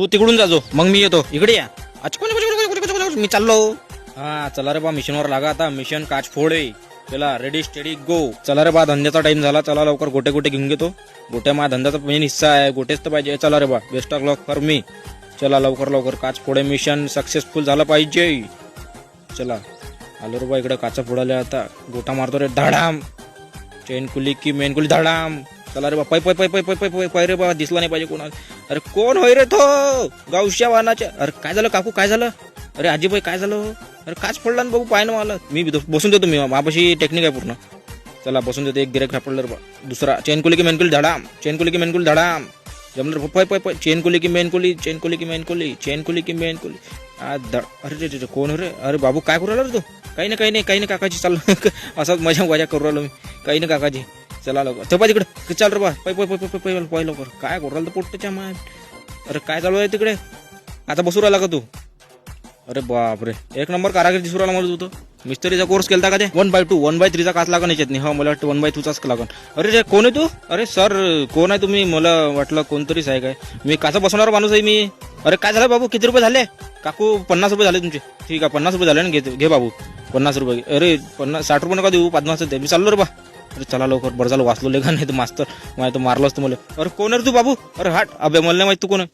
तू तिकडून जाजो, मग मी येतो. इकडे या. मी चाललो. हा चला रे बा, मिशनवर लागा आता. मिशन काच फोडे. चला रेडी स्टेडी गो. चला रे बा, धंद्याचा टाइम झाला. चला लवकर गोटे गोटे घेऊन घेतो. गोट्या माझ्या धंद्याचा मेन हिस्सा आहे. गोटेच तर पाहिजे. चला रे बा, best of luck for me. चला लवकर लवकर काच फोडे. मिशन सक्सेसफुल झालं पाहिजे. चला आलो रे बा इकडे काचा फोडायला. आता गोटा मारतो रे. धाडाम. चेन कुली की मेन कुली धाडाम. चला रे बा, पै पै पै पै पै पै पै पै रे बा, दिसला नाही पाहिजे कोणाला. अरे कोण होय रे तो गावश्या वाहनाच्या. अरे काय झालं काकू, काय झालं. अरे आजीबाई काय झालं. अरे काच फोडला ना बाबू, पाय ना मला. मी बसून देतो. मी माझ्यापाशी टेक्निक आहे पूर्ण. चला बसून देतो. एक गिरेक सापडलं रे बा. दुसरा चेन कुली की मेन कुली धाडाम. चेन कुली की मेन कुली धाडाम. जमलं रे पै पै पै. चेन कुली की मेन कुली. चेन कुली की मेन कुली. चेन कुली की मेन कुली. अरे रे कोण रे. अरे बाबू काय करू राहिला रे तू. काही नाही काकाजी. चाल असाच मजा करू राहिलो मी. काही नाही काकाजी. चला लवकर ते पाय तिकडे. चाल रे बा, पै पै पै पै पै पै लवकर. काय करू राहिला पोट्टच्या माय. अरे काय चालू आहे तिकडे. आता बसू राहिला का तू. अरे बापरे, एक नंबर कारागीर दिसू राहिला मला. तू मिस्त्रीचा कोर्स केलता का ते. 1/2 1/3 काच लागण याच्यात नाही. हा मला वाटतं 1/2 लागण. अरे रे कोण आहे तू. अरे सर कोण आहे तुम्ही. मला वाटलं कोणतरीच आहे काय. मी काचा बसवणार माणूस आहे मी. अरे काय झालं बाबू, किती रुपये झाले. काकू 50 रुपये झाले तुमचे. ठीक आहे 50 रुपये झाले ना. घे बाबू 50 रुपये. अरे 60 रुपये नका देऊ, 50 दे. मी चाललो रे बा. अरे चला लवकर, बरं झालं वाचलो लेखा, नाही तर मास्तर माहिती मारलं असतं मला. अरे कोण रे तू बाबू. अरे हाट अबे, मला नाही माहिती तू कोण आहे.